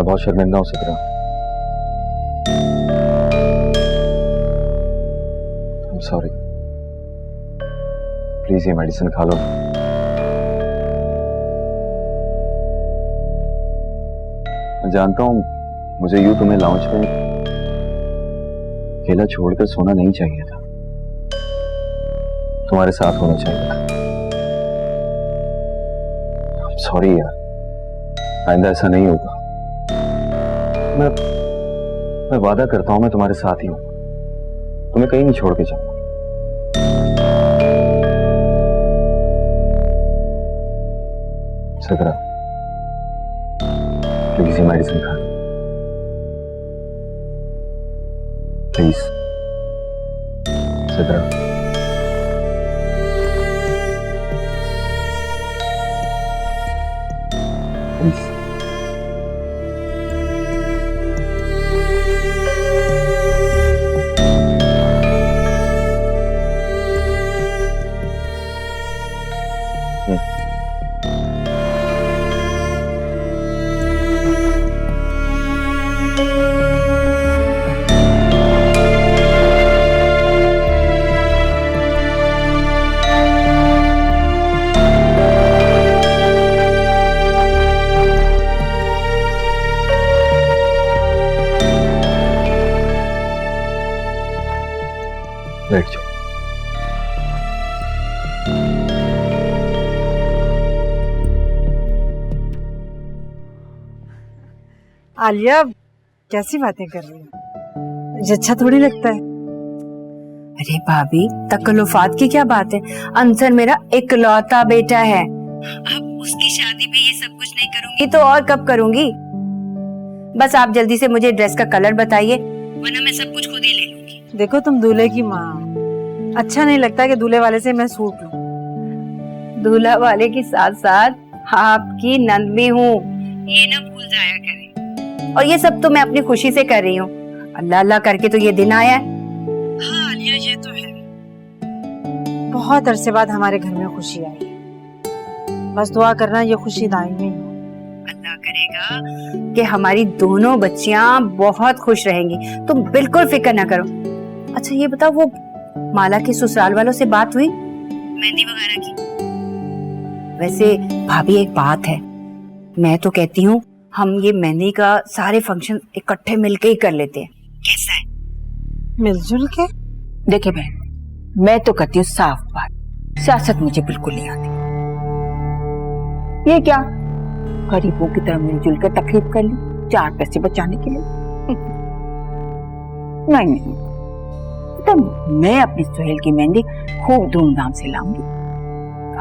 मैं बहुत शर्मिंदा हूं सिद्रा। I'm sorry। प्लीज ये मेडिसिन खा लो। मैं जानता हूं मुझे यूं तुम्हें लाउंज में अकेला छोड़कर सोना नहीं चाहिए था, तुम्हारे साथ होना चाहिए था। सॉरी यार, आइंदा ऐसा नहीं होगा। मैं वादा करता हूं मैं तुम्हारे साथ ही हूं, तुम्हें कहीं नहीं छोड़ के जाऊंगा। सिद्रा प्लीज ये मेडिसिन खा लो, प्लीज सिद्रा। प्लीज। बैठ जाओ। आलिया कैसी बातें कर रही है, मुझे अच्छा थोड़ी लगता है। अरे भाभी, तकल्लुफात की क्या बात है? अंसर मेरा इकलौता बेटा है। अब उसकी शादी में ये सब कुछ नहीं करूंगी तो और कब करूंगी? बस आप जल्दी से मुझे ड्रेस का कलर बताइए, वरना मैं सब कुछ खुद ही ले लूंगी। देखो तुम दूल्हे की माँ, अच्छा नहीं लगता कि दूल्हे वाले से मैं सूट लूं। दूल्हा वाले के साथ साथ आपकी नंद भी हूँ, ये ना भूल जाया करें। और ये सब तो मैं अपनी खुशी से कर रही हूँ, अल्लाह अल्लाह करके तो ये दिन आया है। हाँ आलिया ये तो है, बहुत अरसे बाद हमारे घर में खुशी आई है। बस दुआ करना ये खुशी दायमी हो। अल्लाह करेगा कि हमारी दोनों बच्चियां बहुत खुश रहेंगी, तुम बिल्कुल फिक्र ना करो। अच्छा ये बताओ, वो माला के ससुराल वालों से बात हुई मेहंदी वगैरह की? वैसे भाभी एक बात है, मैं तो कहती हूँ हम ये मेहंदी का सारे फंक्शन इकट्ठे मिलके ही कर लेते हैं, कैसा है? मिलजुल के? देखिए बहन, मैं तो करती हूँ साफ बात, सियासत मुझे बिल्कुल नहीं आती। ये क्या गरीबों की तरह मिलजुल कर तकरीब कर ली 4 पैसे बचाने के लिए? नहीं, तो मैं अपनी सुहेल की मेहंदी खूब धूमधाम से लाऊंगी।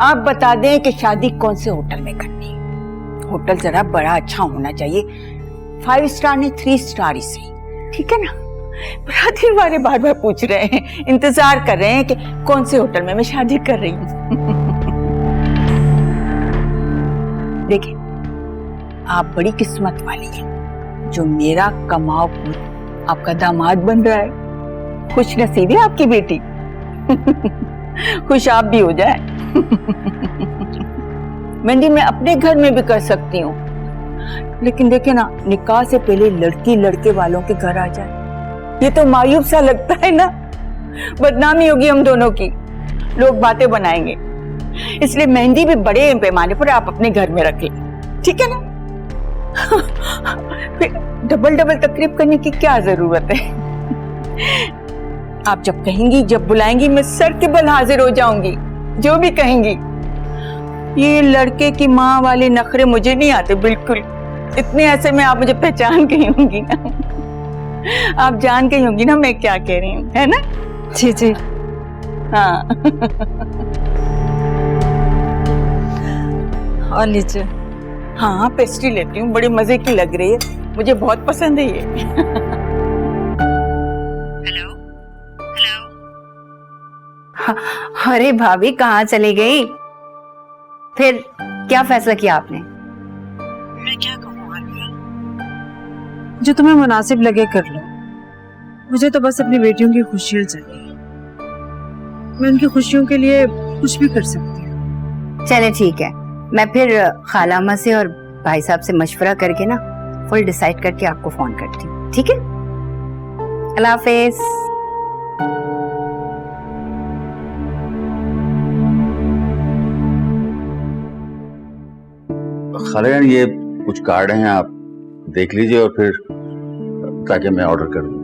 आप बता दें कि शादी कौन से होटल में करनी है। होटल जरा बड़ा अच्छा होना चाहिए, 5 स्टार नहीं 3 स्टार ही सही, ठीक है ना? बराती वाले बार बार पूछ रहे हैं, इंतजार कर रहे हैं कि कौन से होटल में मैं शादी कर रही हूँ। देखिए, आप बड़ी किस्मत वाली हैं जो मेरा कमाओ पुत्र आपका दामाद बन रहा है। खुश नसीब है आपकी बेटी। खुश आप भी हो जाए। मेहंदी मैं अपने घर में भी कर सकती हूँ, लेकिन देखिए ना, निकाह से पहले लड़की लड़के वालों के घर आ जाए, ये तो मायूब सा लगता है ना। बदनामी होगी हम दोनों की, लोग बातें बनाएंगे। इसलिए मेहंदी भी बड़े पैमाने पर आप अपने घर में रखें, ठीक है ना? फिर डबल डबल तकरीब करने की क्या जरूरत है? आप जब कहेंगी, जब बुलाएंगी, मैं सर के बल हाजिर हो जाऊंगी, जो भी कहेंगी। ये लड़के की माँ वाले नखरे मुझे नहीं आते बिल्कुल। इतने ऐसे में आप मुझे पहचान गई होंगी ना, आप जान गई होंगी ना मैं क्या कह रही हूँ, है ना? जी जी हाँ। और लीजिए। हाँ, पेस्ट्री लेती हूँ, बड़ी मजे की लग रही है, मुझे बहुत पसंद है ये। Hello hello. अरे भाभी कहाँ चली गई? फिर क्या फैसला किया आपने? मैं क्या कहूँ आलिया, जो तुम्हें मुनासिब लगे कर लो। मुझे तो बस अपनी बेटियों की खुशियाँ चाहिए, मैं उनकी खुशियों के लिए कुछ भी कर सकती हूँ। चले ठीक है, मैं फिर खालामा से और भाई साहब से मशवरा करके ना फुल डिसाइड करके आपको फोन करती हूँ, ठीक है? अल्लाह हाफिज। खालिद ये कुछ कार्ड हैं, आप देख लीजिए और फिर ताकि मैं ऑर्डर कर दूं।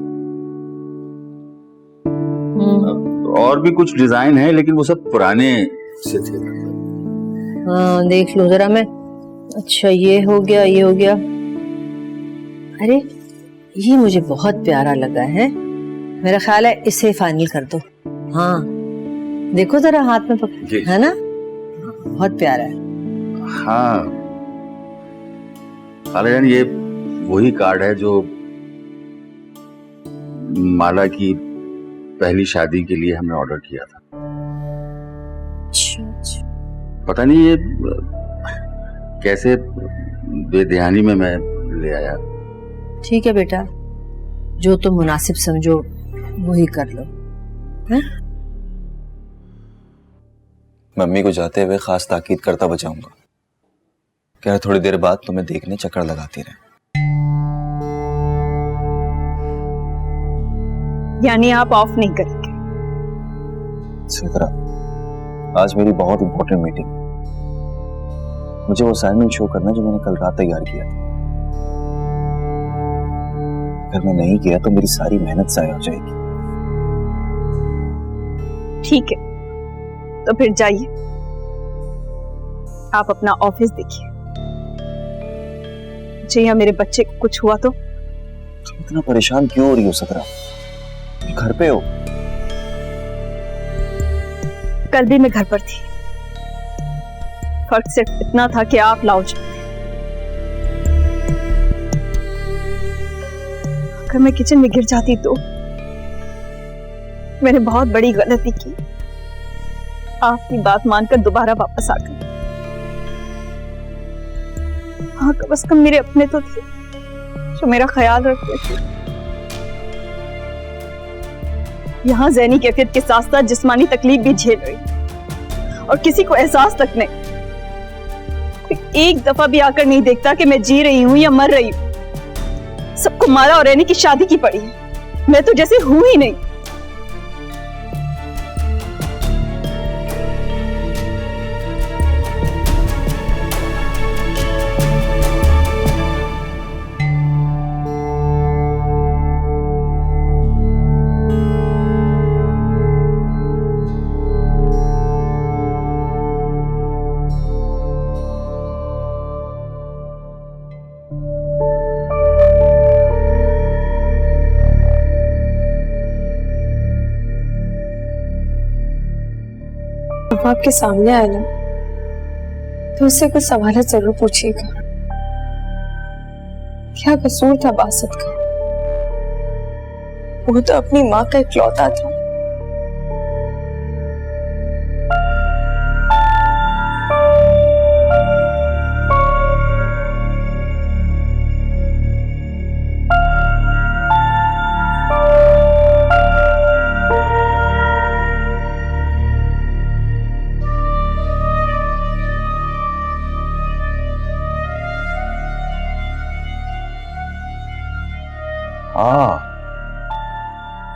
और भी कुछ डिजाइन है लेकिन वो सब पुराने से थे। हाँ देख लो जरा मैं। अच्छा ये हो गया, ये हो गया। अरे ये मुझे बहुत प्यारा लगा है, मेरा ख्याल है इसे फाइनल कर दो। हाँ देखो जरा हाथ में पकड़, है ना, बहुत प्यारा है। हाँ खालिद ये वही कार्ड है जो माला की पहली शादी के लिए हमने ऑर्डर किया था। अच्छा। पता नहीं ये कैसे बेध्यानी में मैं ले आया। ठीक है बेटा, जो तुम मुनासिब समझो वही कर लो, है? मम्मी को जाते हुए खास ताकीद करता बचाऊंगा, कह रहे थोड़ी देर बाद तुम्हें देखने चक्कर लगाती रहे। यानी आप ऑफ नहीं करेंगे? सिद्रा, आज मेरी बहुत इंपॉर्टेंट मीटिंग, मुझे वो असाइनमेंट शो करना जो मैंने कल रात तैयार किया था। अगर मैं नहीं किया तो मेरी सारी मेहनत जाया हो जाएगी। ठीक है, तो फिर जाइए, आप अपना ऑफिस देखिए। मुझे या मेरे बच्चे को कुछ हुआ तो? तुम इतना परेशान क्यों हो रही हो सिद्रा? घर पे हो? कल भी मैं घर पर थी, फर्क सिर्फ इतना था कि आप लाउंज में थे। अगर मैं किचन में गिर जाती तो मैंने बहुत बड़ी गलती की। आपकी बात मानकर दोबारा वापस आ गई। हाँ, कम से कम मेरे अपने तो थे जो मेरा ख्याल रखते थे। यहाँ ज़हनी कैफियत के साथ साथ जिस्मानी तकलीफ भी झेल रही, और किसी को एहसास तक नहीं। कोई एक दफा भी आकर नहीं देखता कि मैं जी रही हूँ या मर रही हूँ। सबको माला और रैनी की शादी की पड़ी है, मैं तो जैसे हूं ही नहीं। अब आपके सामने आए ना तो उससे कुछ सवाल जरूर पूछिएगा। क्या कसूर था बासत का? वो तो अपनी माँ का इकलौता था।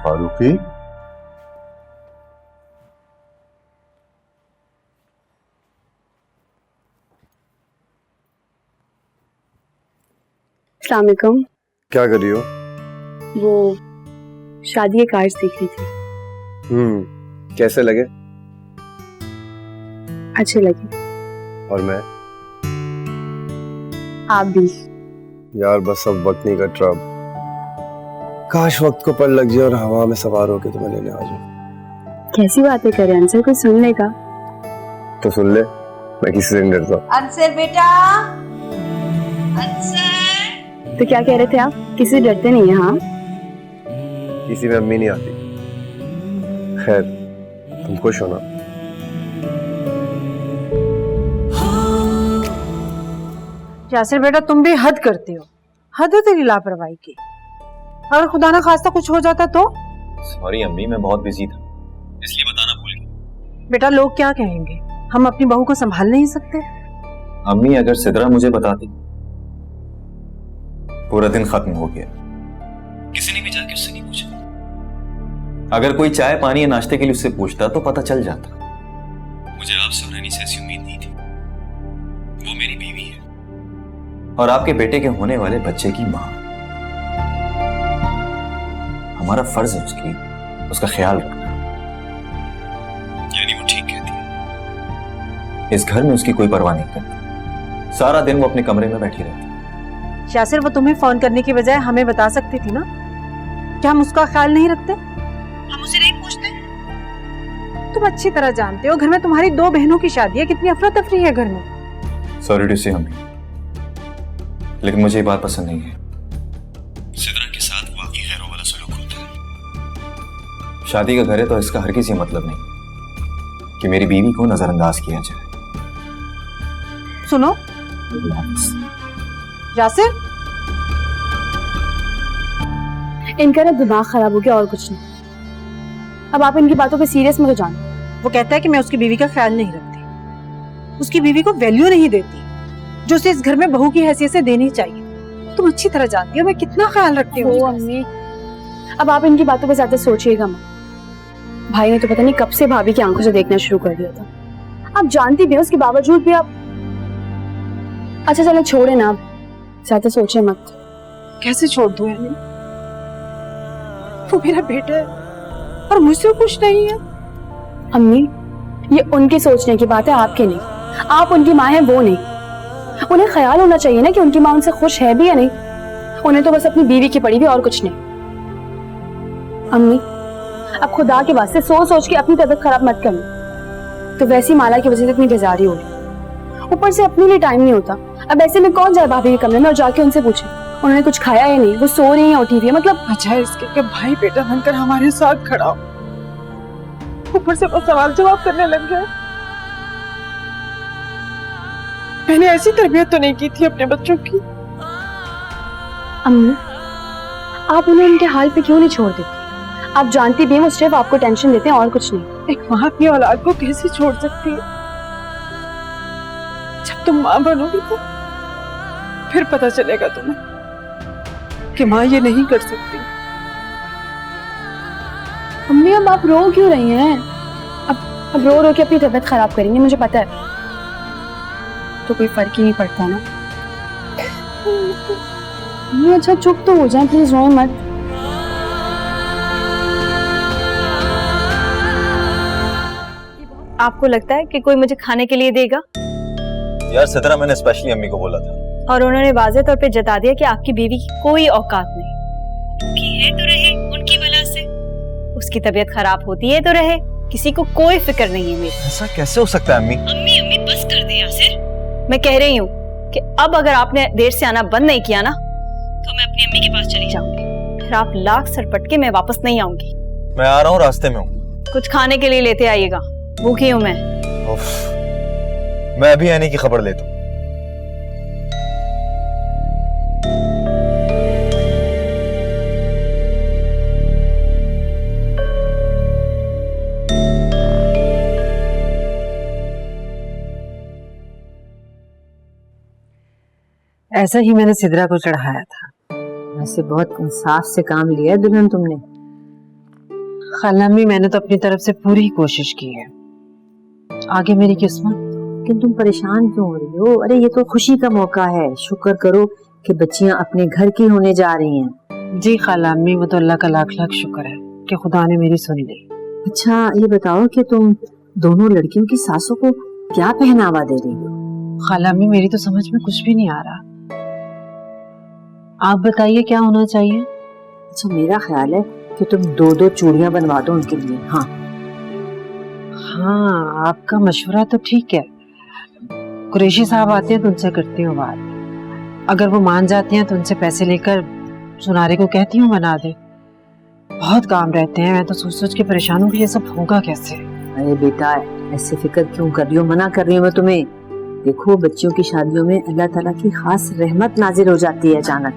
फारूकी, अस्सलाम वालेकुम। क्या कर रही हो? वो शादी के कार्ड्स देख रही थी। कैसे लगे? अच्छे लगे। और मैं? आप भी। यार बस अब वक्त नहीं कट रहा। काश वक्त को पर लग जाए और हवा में सवार होके तुम्हें लेने आ जाऊं। कैसी बातें करें अंसर, कोई सुन लेगा। तो सुन ले, मैं किसी से नहीं डरता। अंसर बेटा, अंसर। तो क्या कह रहे थे आप? किसी से डरते नहीं है? हाँ, किसी में अम्मी नहीं आती। खैर, तुम खुश हो ना? यासिर बेटा, तुम भी हद करते हो। हद है तेरी लापरवाही की। अगर खुदा ना खास्ता कुछ हो जाता तो? सॉरी अम्मी, मैं बहुत बिजी था इसलिए बताना भूल गया। बेटा लोग क्या कहेंगे, हम अपनी बहू को संभाल नहीं सकते? अम्मी अगर सिद्रा मुझे बताती पूरा दिन खत्म हो गया, किसी ने भी जाके उससे नहीं पूछा। अगर कोई चाय पानी या नाश्ते के लिए उससे पूछता तो पता चल जाता। मुझे आपसे और रैनी से ऐसी उम्मीद नहीं थी। वो मेरी बीवी है और आपके बेटे के होने वाले बच्चे की मां। हमारा फर्ज है उसका ख्याल रखना। यानी वो ठीक कहती है, इस घर में उसकी कोई परवाह नहीं करती। सारा दिन वो अपने कमरे में बैठी रहती है। यासिर, वो तुम्हें फोन करने की बजाय हमें बता सकती थी ना। क्या हम उसका ख्याल नहीं रखते? हम उसे नहीं पूछते? तुम अच्छी तरह जानते हो घर में तुम्हारी 2 बहनों की शादी है, कितनी अफरा तफरी है घर में। सॉरी टू से अम्मी, लेकिन मुझे ये बात पसंद नहीं है। सिद्रा के साथ वाकई खैरों वाला सलूक होता है। शादी का घर है तो इसका हर किसी मतलब नहीं कि मेरी बीवी को नजरअंदाज किया जाए। सुनो यासिर, इनका ना दिमाग खराब हो गया और कुछ नहीं। अब आप इनकी बातों पे सीरियस मत हो जाना। वो कहता है कि मैं उसकी बीवी का ख्याल नहीं रखती, उसकी बीवी को वैल्यू नहीं देती जो उसे इस घर में बहू की हैसियत से देनी चाहिए। तुम अच्छी तरह जानती हो मैं कितना ख्याल रखती हूँ। अम्मी, अब आप इनकी बातों पे ज्यादा सोचिएगा मत। भाई ने तो पता नहीं कब से भाभी की आंखों से देखना शुरू कर दिया था। आप जानती भी हो, उसके बावजूद भी आप। अच्छा चलो छोड़े ना, आप ज्यादा सोचे मत। कैसे छोड़ दूं यानी? वो मेरा बेटा है और मुझसे खुश नहीं है। अम्मी, ये उनके सोचने की बात है, आपके नहीं। आप उनकी माँ हैं, वो नहीं। उन्हें ख्याल होना चाहिए ना कि उनकी माँ उनसे खुश है भी या नहीं। उन्हें तो बस अपनी बीवी की पड़ी भी, और कुछ नहीं। अम्मी, अब खुदा के वास्ते सोच सोच के अपनी तबीयत खराब मत करना। तो वैसी माला की वजह से इतनी बेजारी हो रही, ऊपर से अपने लिए टाइम नहीं होता। अब ऐसे में कौन जाए भाभी के कमरे में और जाके उनसे पूछे उन्होंने कुछ खाया या नहीं, वो सो रही है उठी हुई है। मतलब अच्छा इसके कि भाई बेटा बनकर हमारे साथ खड़ा हो, ऊपर से वो सवाल जवाब करने लग गया। मैंने ऐसी तरबियत तो नहीं की थी अपने बच्चों की। अम्मी, आप उन्हें उनके हाल पे क्यों नहीं छोड़ देती? आप जानती भी हैं वो सिर्फ आपको टेंशन देते हैं और कुछ नहीं। एक माँ अपनी औलाद को कैसे छोड़ सकती है? जब तुम माँ बनोगी तो फिर पता चलेगा तुम्हें कि माँ ये नहीं कर सकती। अम्मी, अब आप रो क्यों रही हैं? अब रो रो के अपनी तबीयत खराब करेंगे, मुझे पता है। तो कोई फर्क ही नहीं पड़ता ना। अम्मी अच्छा चुप तो हो जाए प्लीज, रोए मत। आपको लगता है कि कोई मुझे खाने के लिए देगा? यार सिद्रा, मैंने स्पेशली अम्मी को बोला था और उन्होंने वाज़े तौर पे जता दिया कि आपकी बीवी की कोई औकात नहीं। भूखी है तो रहे उनकी वजह से, उसकी तबीयत खराब होती है तो रहे, किसी को कोई फिक्र नहीं है मेरी। ऐसा कैसे हो सकता है अम्मी? अम्मी अम्मी बस कर दे यासिर। मैं कह रही हूँ कि अब अगर आपने देर से आना बंद नहीं किया ना तो मैं अपनी अम्मी के पास चली जाऊंगी। फिर आप लाख सरपट के मैं वापस नहीं आऊंगी। मैं आ रहा हूँ, रास्ते में हूँ। कुछ खाने के लिए लेते आइएगा, भूखी हूँ मैं। मैं अभी आने की खबर लेता हूँ। ऐसा ही मैंने सिद्रा को चढ़ाया था। वैसे बहुत इंसाफ से काम लिया है दुल्हन तुमने। खालामी, मैंने तो अपनी तरफ से पूरी कोशिश की है, आगे मेरी किस्मत। लेकिन तुम परेशान क्यों हो रही हो? अरे ये तो खुशी का मौका है, शुक्र करो कि बच्चियां अपने घर की होने जा रही हैं। जी खालामी, वो तो अल्लाह का लाख लाख शुक्र है कि खुदा ने मेरी सुन ली। अच्छा ये बताओ कि तुम दोनों लड़कियों की सासों को क्या पहनावा दे रही हो? खालामी, मेरी तो समझ में कुछ भी नहीं आ रहा, आप बताइए क्या होना चाहिए? अच्छा मेरा ख्याल है कि तुम 2-2 चूड़ियां बनवा दो उनके लिए। हाँ हाँ, आपका मशवरा तो ठीक है। कुरैशी साहब आते हैं तो उनसे करती हूँ बात, अगर वो मान जाते हैं तो उनसे पैसे लेकर सुनारे को कहती हूँ बना दे। बहुत काम रहते हैं, मैं तो सोच सोच के परेशान हूँ कि ये सब होगा कैसे। अरे बेटा ऐसे फिक्र क्यों कर रही हो? मना कर रही हूँ मैं तुम्हें। देखो बच्चियों की शादियों में अल्लाह ताला की खास रहमत नाजिल हो जाती है अचानक।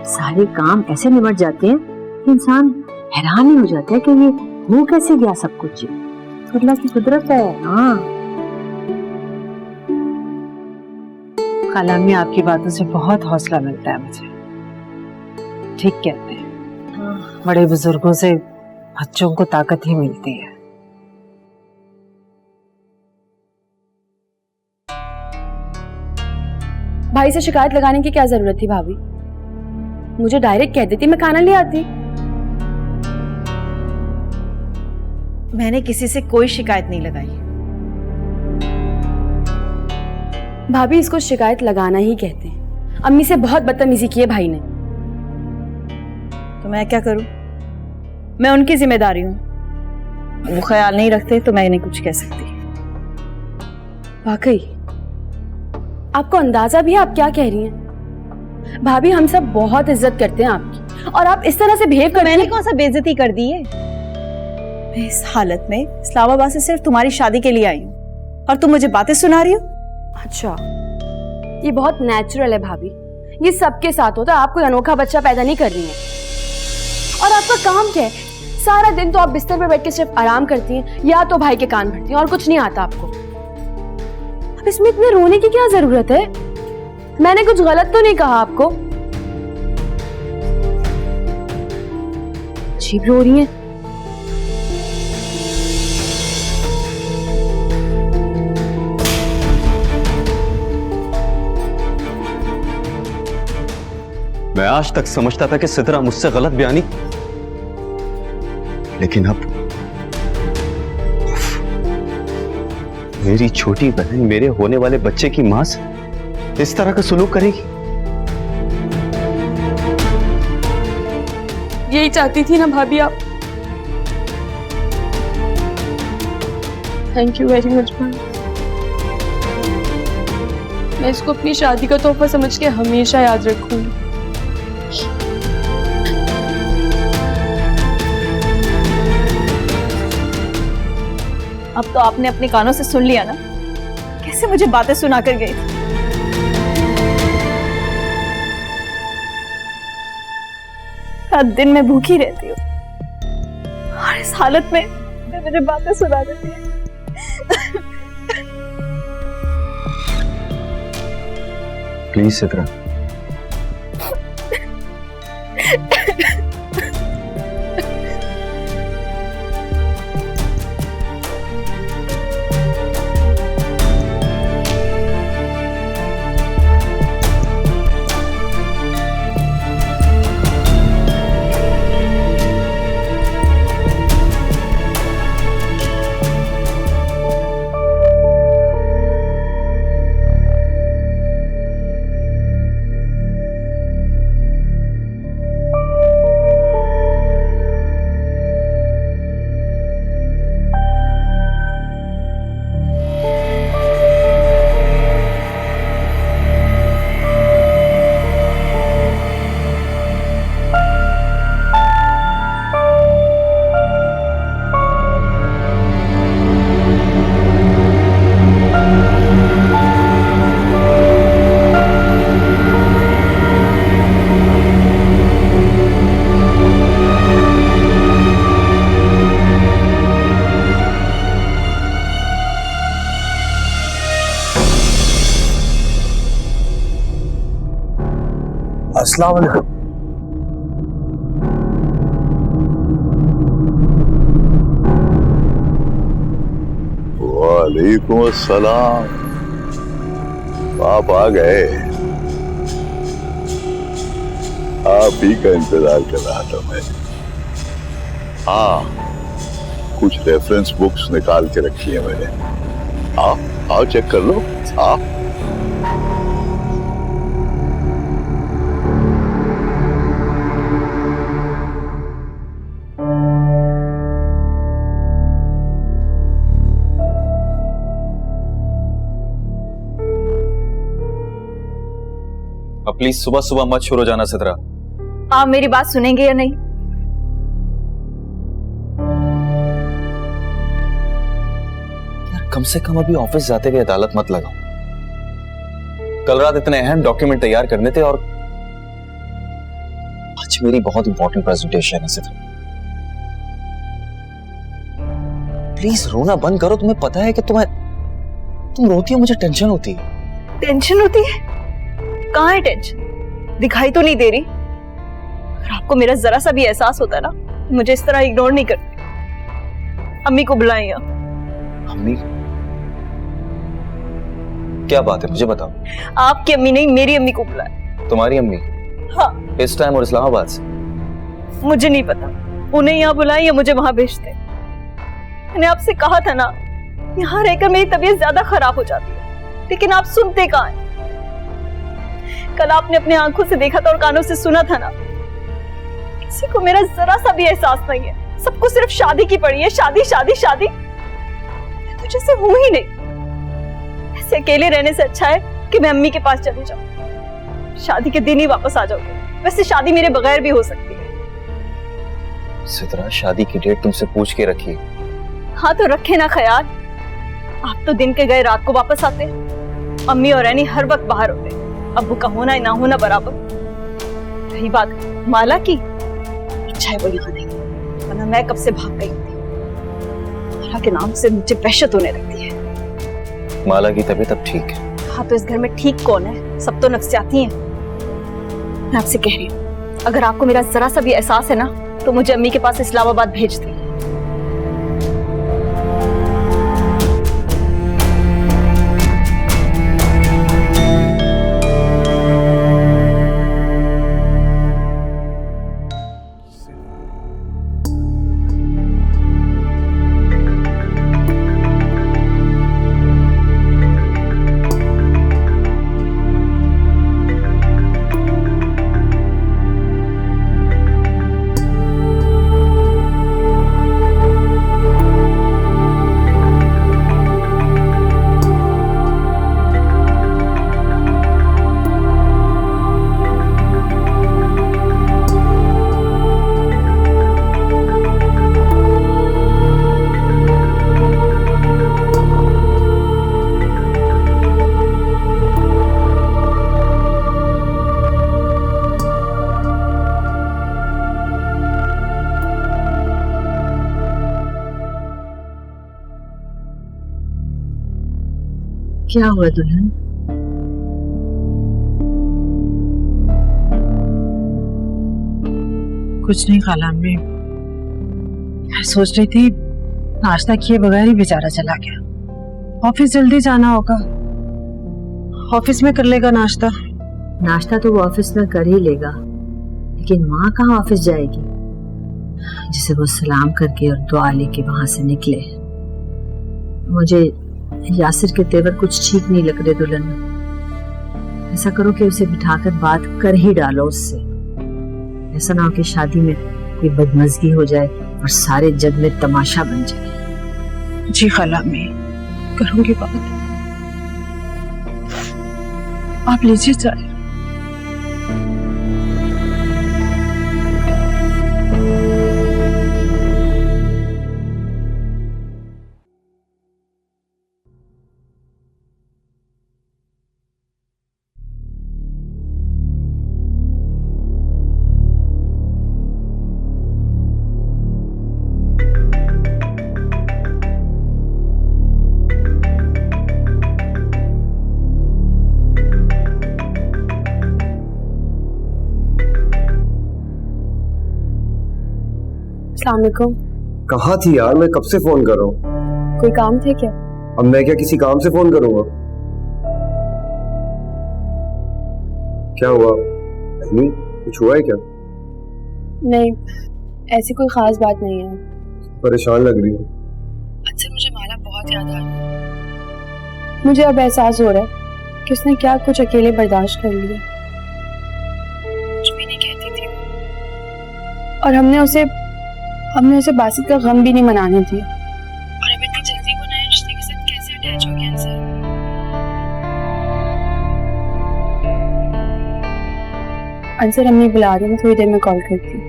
सारे काम ऐसे निमट जाते हैं कि इंसान हैरान ही हो जाता है कि ये हो कैसे गया सब कुछ। अल्लाह की कुदरत है। हाँ खालामी, आपकी बातों से बहुत हौसला मिलता है मुझे। ठीक कहते हैं, बड़े बुजुर्गों से बच्चों को ताकत ही मिलती है। भाई से शिकायत लगाने की क्या जरूरत थी भाभी? मुझे डायरेक्ट कह देती, मैं खाना ले आती। मैंने किसी से कोई शिकायत नहीं लगाई। भाभी, इसको शिकायत लगाना ही कहते हैं। अम्मी से बहुत बदतमीजी की है भाई ने। तो मैं क्या करूं? मैं उनकी जिम्मेदारी हूं। वो ख्याल नहीं रखते तो मैं इन्हें कुछ कह सकती। वाकई आपको अंदाजा भी है आप क्या कह रही हैं? भाभी, हम सब बहुत इज्जत करते हैं आपकी, और आप इस तरह से बिहेव कर। मैंने कौन सा बेइज्जती कर दी है? मैं इस हालत में इस्लामाबाद से सिर्फ तुम्हारी शादी के लिए आई हूँ, और तुम मुझे बातें सुना रही हो? अच्छा, ये बहुत नेचुरल है भाभी, ये सबके साथ होता है। आप कोई अनोखा बच्चा पैदा नहीं कर रही हैं। और आपका काम क्या है? सारा दिन तो आप बिस्तर पर बैठ के सिर्फ आराम करती हैं या तो भाई के कान भरती हैं, और कुछ नहीं आता आपको। अब इसमें इतने रोने की क्या जरूरत है? मैंने कुछ गलत तो नहीं कहा आपको? अजीब रो रही हैं। मैं आज तक समझता था कि सिद्रा मुझसे गलत बयानी, लेकिन अब मेरी छोटी बहन मेरे होने वाले बच्चे की मां से इस तरह का सलूक करेगी। यही चाहती थी ना भाभी आप? थैंक यू वेरी मच भाई। मैं इसको अपनी शादी का तोहफा समझ के हमेशा याद रखूंगी। अब तो आपने अपने कानों से सुन लिया ना कैसे मुझे बातें सुना कर गई थी। हर दिन मैं भूखी रहती हूँ, और इस हालत में मुझे बातें सुना देती है। प्लीज सिद्रा, अस्सलाम वालेकुम। वालेकुम अस्सलाम। आप आ गए। आप ही का इंतजार कर रहा था मैं। हाँ, कुछ रेफरेंस बुक्स निकाल के रखी है मैंने। आओ चेक कर लो। आओ। अब प्लीज सुबह सुबह मत शुरू जाना सिद्रा। आप मेरी बात सुनेंगे या नहीं? यार कम से कम अभी ऑफिस जाते हुए अदालत मत लगाओ। कल रात इतने अहम डॉक्यूमेंट तैयार करने थे, और आज मेरी बहुत इंपॉर्टेंट प्रेजेंटेशन है सिद्रा। प्लीज रोना बंद करो। तुम्हें पता है कि तुम रोती हो, मुझे टेंशन होती है। टेंशन होती है? कहाँ है टेंशन? दिखाई तो नहीं दे रही। अगर आपको मेरा जरा सा भी एहसास होता ना, मुझे इस तरह इग्नोर नहीं करती। अम्मी को बुलाएं यहाँ। अम्मी? क्या बात है, मुझे बताओ। आपकी अम्मी नहीं, मेरी अम्मी को बुलाएं। तुम्हारी अम्मी? हाँ। इस टाइम और इस्लामाबाद से? मुझे नहीं पता, उन्हें यहाँ बुलाएं या मुझे वहां भेजते। मैंने आपसे कहा था ना, यहाँ रहकर मेरी तबीयत ज्यादा खराब हो जाती है, लेकिन आप सुनते कहाँ हैं? कल आपने अपने आंखों से देखा था और कानों से सुना था ना। किसी को मेरा जरा सा भी एहसास नहीं है, सबको सिर्फ शादी की पड़ी है। शादी शादी शादी, मैं तो जैसे हूं ही नहीं। ऐसे अकेले रहने से अच्छा है कि मैं अम्मी के पास चली जाऊं। शादी के दिन ही वापस आ जाऊंगी। वैसे शादी मेरे बगैर भी हो सकती है। सितरा, शादी की डेट तुमसे पूछ के रखी। हाँ तो रखे ना ख्याल। आप तो दिन के गए रात को वापस आते। अम्मी और रैनी हर वक्त बाहर होते। अब्बू का होना ना होना बराबर। रही बात माला की, अच्छा है वो यहाँ नहीं, वरना मैं कब से भाग गई थी। माला के नाम से मुझे वहशत होने लगती है। माला की तबीयत अब ठीक है? हाँ तो इस घर में ठीक कौन है? सब तो नफ्सियाती हैं। मैं आपसे कह रही हूँ, अगर आपको मेरा जरा सा भी एहसास है ना, तो मुझे अम्मी के पास इस्लामाबाद भेज दें। क्या हुआ दुल्हन? कुछ नहीं खाला, मैं सोच रही थी नाश्ता किए बगैर ही बेचारा चला गया। ऑफिस जल्दी जाना होगा, ऑफिस में कर लेगा नाश्ता। नाश्ता तो वो ऑफिस में कर ही लेगा, लेकिन माँ कहाँ ऑफिस जाएगी जिसे वो सलाम करके और दुआ लेके वहां से निकले। मुझे यासिर के तेवर कुछ ठीक नहीं लग रहे दुल्हन। ऐसा करो कि उसे बिठाकर बात कर ही डालो उससे। ऐसा ना हो कि शादी में कोई बदमजगी हो जाए और सारे जग में तमाशा बन जाए। जी खाला, मैं करूंगी बात। आप लीजिए चाय। अस्सलाम वालेकुम। कहाँ थी यार, मैं कब से फोन कर रहा हूँ। कोई काम थे क्या? अब मैं क्या किसी काम से फोन करूंगा? क्या हुआ? नहीं कुछ हुआ है क्या? नहीं, ऐसी कोई खास बात नहीं है। परेशान लग रही हो। अच्छा, मुझे माला बहुत याद आ रही है। मुझे अब एहसास हो रहा है कि उसने क्या कुछ अकेले बर्दाश्त कर लिया। कुछ भी नहीं कहती थी और हमने उसे बासित का गम भी नहीं मनाने दिया। और अब इतनी जल्दी वो नए रिश्ते के साथ कैसे अटैच हो गया इंसान। अंसर अम्मी बुला रही, मैं थोड़ी देर में कॉल करती हूँ।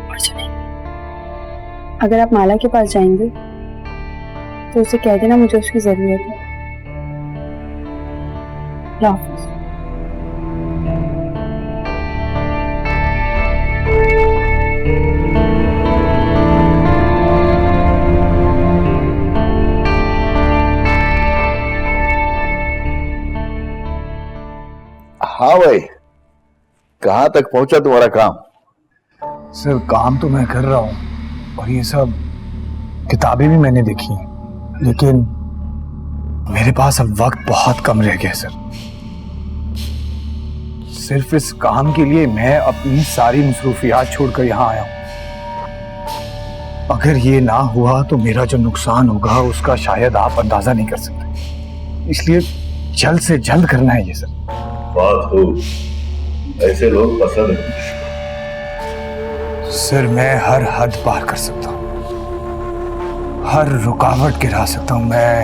और सुने, अगर आप माला के पास जाएंगे तो उसे कह देना मुझे उसकी जरूरत है। अल्लाह हाफ़िज़। हाँ भाई, कहाँ तक पहुंचा तुम्हारा काम? सर काम तो मैं कर रहा हूँ और ये सब किताबें भी मैंने देखी हैं, लेकिन मेरे पास अब वक्त बहुत कम रह गया सर। सिर्फ इस काम के लिए मैं अपनी सारी मसरूफियात छोड़कर यहाँ आया हूँ। अगर ये ना हुआ तो मेरा जो नुकसान होगा उसका शायद आप अंदाजा नहीं कर सकते, इसलिए जल्द से जल्द करना है ये सर। बात हो, ऐसे लोग पसंद नहीं। सर मैं हर हद पार कर सकता हूँ, हर रुकावट गिरा सकता हूँ, मैं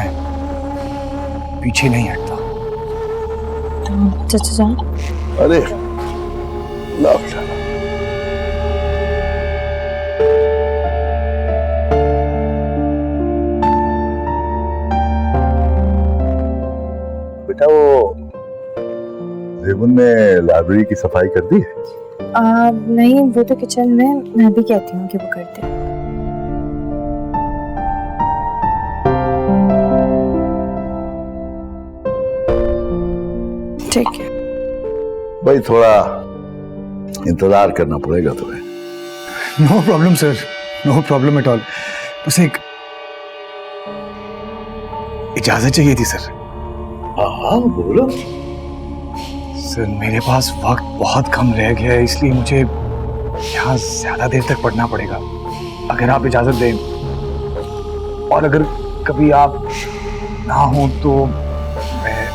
पीछे नहीं हटता। चाचा जान, अरे लाभ लाभ। बेटा वो जेबुन ने लाइब्रेरी की सफाई कर दी है? नहीं, वो तो किचन में, मैं भी कहती हूँ कि वो करते हैं। ठीक है। भाई थोड़ा इंतजार करना पड़ेगा तुम्हें। No problem sir, no problem at all. बस एक इजाजत चाहिए थी सर। हाँ बोलो। सर मेरे पास वक्त बहुत कम रह गया है, इसलिए मुझे यहाँ ज्यादा देर तक पढ़ना पड़ेगा। अगर आप इजाजत दें, और अगर कभी आप ना हो तो मैं।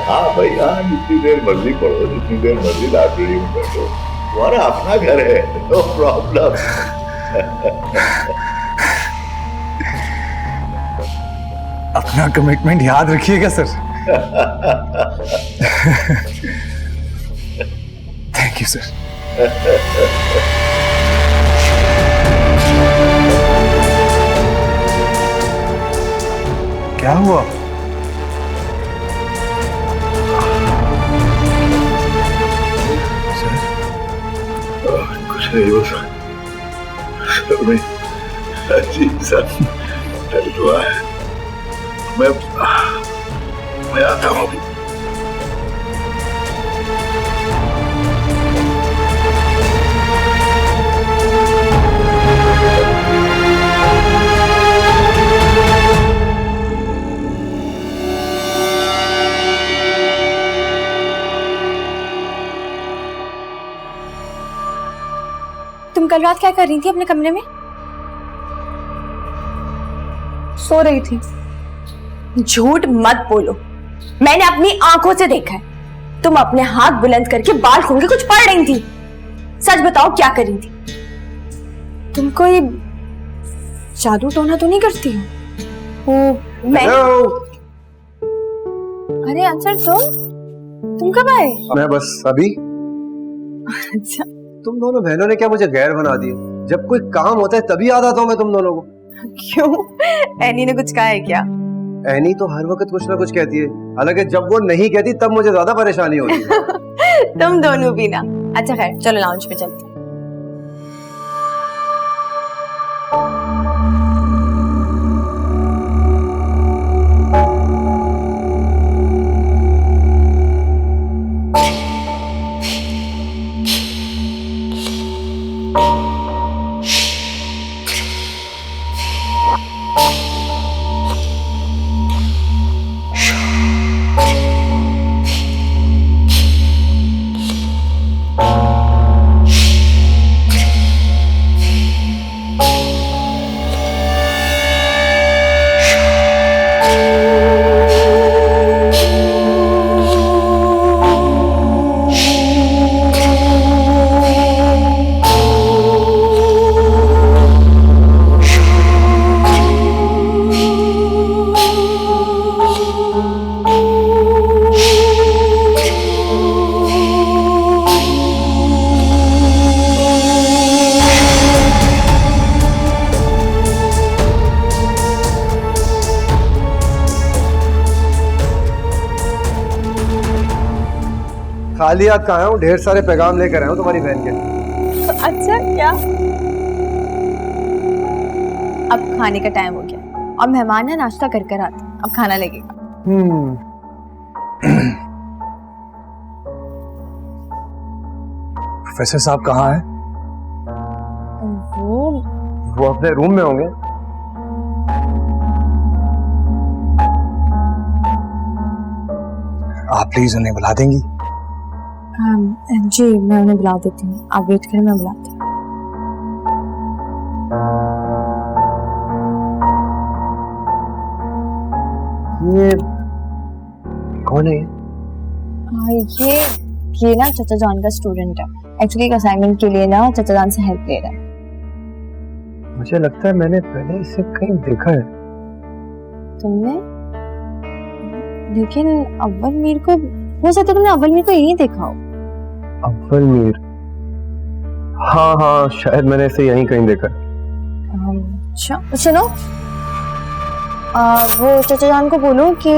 हाँ भाई हाँ, जितनी देर मर्जी पढ़ो, जितनी देर मर्जी लाइब्रेरी में बैठो, तुम्हारा अपना घर है, नो प्रॉब्लम। अपना कमिटमेंट याद रखिएगा सर। Thank you sir. क्या हुआ? सर कुछ नहीं, बस सर में अजीब सा दर्द हुआ है। मैं आता हूँ अभी। तुम कल रात क्या कर रही थी अपने कमरे में? सो रही थी। झूठ मत बोलो, मैंने अपनी आंखों से देखा है। तुम अपने हाथ बुलंद करके बाल खोल के कुछ पढ़ रही थी। सच बताओ क्या कर रही थी? तुम कोई जादू टोना तो नहीं करती हो? वो मैं। अरे अंसर तुम कब आए? मैं बस अभी। अच्छा, तुम दोनों बहनों ने क्या मुझे गैर बना दिया? जब कोई काम होता है तभी याद आता हूँ मैं तुम दोनों को। क्यों? एनी ने कुछ कहा है क्या? एनी तो हर वक्त कुछ ना कुछ कहती है, हालांकि जब वो नहीं कहती तब मुझे ज्यादा परेशानी होती है। तुम दोनों भी ना। अच्छा खैर, चलो लाउंज पे चलते हैं। खाली हाथ कहाँ हूँ, ढेर सारे पैगाम लेकर आया हूँ तुम्हारी बहन के। अच्छा क्या? अब खाने का टाइम हो गया और मेहमान ना नाश्ता कर कर आते, अब खाना लगेगा। प्रोफेसर साहब कहाँ हैं? वो अपने रूम में होंगे। आप प्लीज उन्हें बुला देंगी? जी मैं उन्हें बुला देती हूँ, आप वेट करें, मैं बुलाती हूँ। ये कौन है? ये ना चाचा जान का स्टूडेंट है। एक्चुअली एक असाइनमेंट के लिए ना चाचा जान से हेल्प ले रहा है। मुझे लगता है मैंने पहले इसे कहीं देखा है। तुमने? लेकिन अव्वल मीर को, हो सकता है तुमने अव्वल मीर को यहीं देखा हो। अव्वल मीर? हाँ हाँ, शायद मैंने इसे यहीं कहीं देखा। अच्छा सुनो, वो चाचा जान को बोलो कि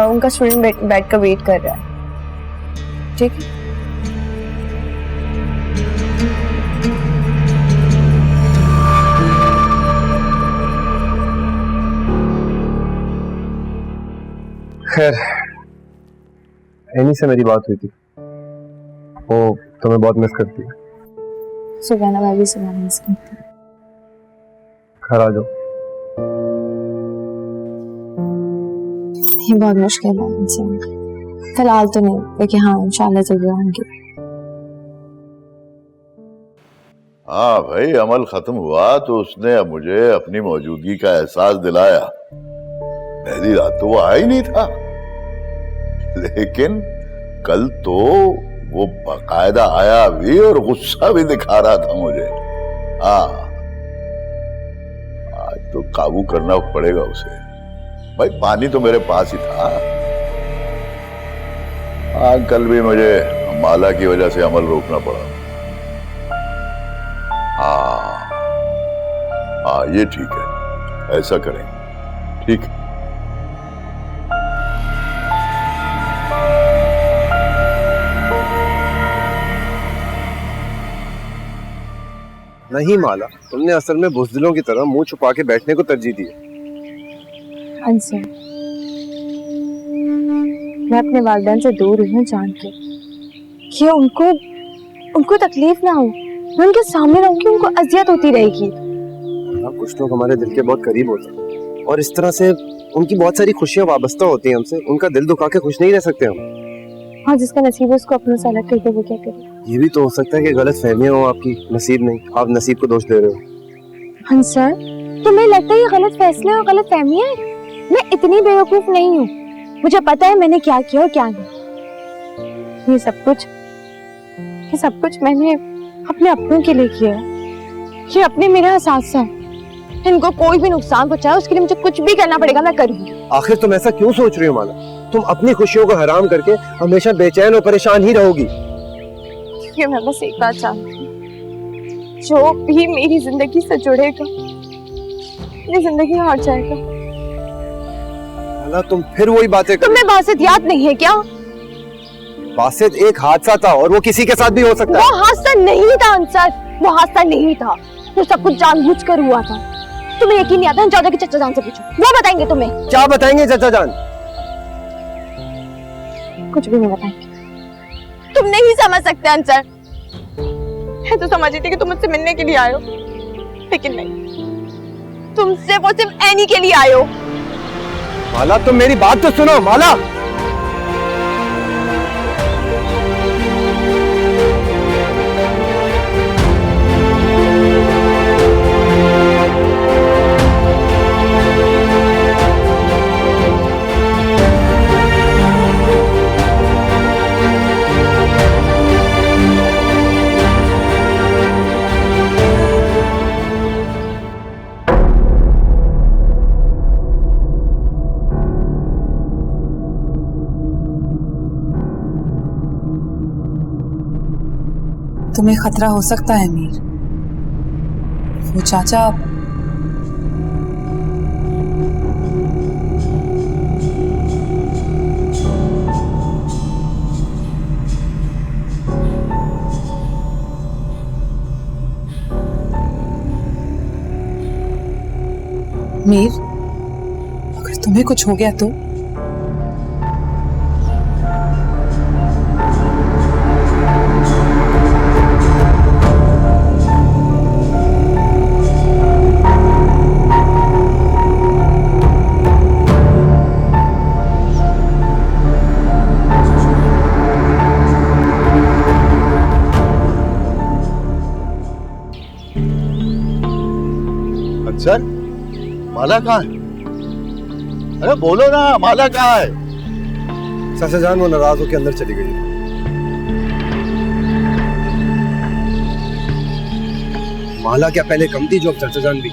उनका स्टूडेंट बैठ कर वेट कर रहा है, ठीक है? खैर, एनी से मेरी बात हुई थी, वो तुम्हें बहुत मिस करती है। सुबह मैं भी सुबह मिस करती हूँ। घर आ जाओ। ये बहुत मुश्किल है इनसे, फिलहाल तो नहीं, लेकिन हाँ इंशाल्लाह जरूर आऊंगी। हाँ भाई, अमल खत्म हुआ तो उसने अब मुझे अपनी मौजूदगी का एहसास दिलाया। पहली रात तो वो आया ही नहीं था, लेकिन कल तो वो बाकायदा आया भी और गुस्सा भी दिखा रहा था मुझे। हाँ, आज तो काबू करना पड़ेगा उसे। भाई पानी तो मेरे पास ही था। हाँ, कल भी मुझे माला की वजह से अमल रोकना पड़ा। हाँ, ये ठीक है, ऐसा करेंगे। ठीक है। नहीं माला, तुमने असल में बुज़दिलों की तरह मुंह छुपा के बैठने को तरजीह दी है। अंसर, मैं अपने वालिदैन से दूर हूँ जान के कि उनको तकलीफ ना हो। मैं उनके सामने रहूंगी, उनको अजियत होती रहेगी। कुछ लोग हमारे दिल के बहुत करीब होते हैं और इस तरह से उनकी बहुत सारी खुशियां वाबस्ता होती हैं हमसे। उनका दिल दुखा के खुश नहीं रह सकते हम। हाँ, जिसका नसीब है उसको अपनों से अलग कर दे, वो क्या करे? ये भी तो हो सकता है कि गलत फहमियां हो आपकी, नसीब नहीं, आप नसीब को दोष दे रहे हो। अंसर, तुम्हें लगता है ये गलत फैसले और गलत फहमियां हैं? मैं इतनी बेवकूफ नहीं हूँ, मुझे पता है मैंने क्या किया और क्या नहीं। ये सब कुछ मैंने अपने अपनों के लिए किया है। ये अपने मेरा एहसास है, इनको कोई भी नुकसान पहुंचाए उसके लिए मुझे कुछ भी करना पड़ेगा, मैं करूंगी। आखिर तुम ऐसा क्यों सोच रही हो माला? तुम अपनी खुशियों को हराम करके हमेशा बेचैन और परेशान ही रहोगी। क्योंकि मैं बस एक बात जानती हूँ, जो भी मेरी जिंदगी से जुड़ेगा मेरी जिंदगी हार जाएगा। माला, तुम फिर वही बातें कर। तुम्हें बासित याद नहीं है क्या? बासित एक हादसा था और वो किसी के साथ भी हो सकता है। वो हादसा नहीं था अंसर, वो हादसा नहीं था, वो सब कुछ जानबूझकर हुआ था। तुम्हें यकीन नहीं आता? जाओ के चाचा जान से पूछो, वो बताएंगे तुम्हें। क्या बताएंगे चाचा जान? कुछ भी नहीं बताएंगे। तुम नहीं समझ सकते अंसर। मैं तो समझ रही थी कि तुम मुझसे मिलने के लिए आए हो, लेकिन नहीं, तुम सिर्फ एनी के लिए आए हो। माला, तुम मेरी बात तो सुनो। माला, तुम्हें खतरा हो सकता है मीर। वो चाचा मीर, अगर तुम्हें कुछ हो गया तो? सर, माला कहाँ है? अरे बोलो ना, माला कहाँ है? चाचा जान वो नाराज होकर अंदर चली गई। माला क्या पहले कम थी जो अब चाचा जान भी?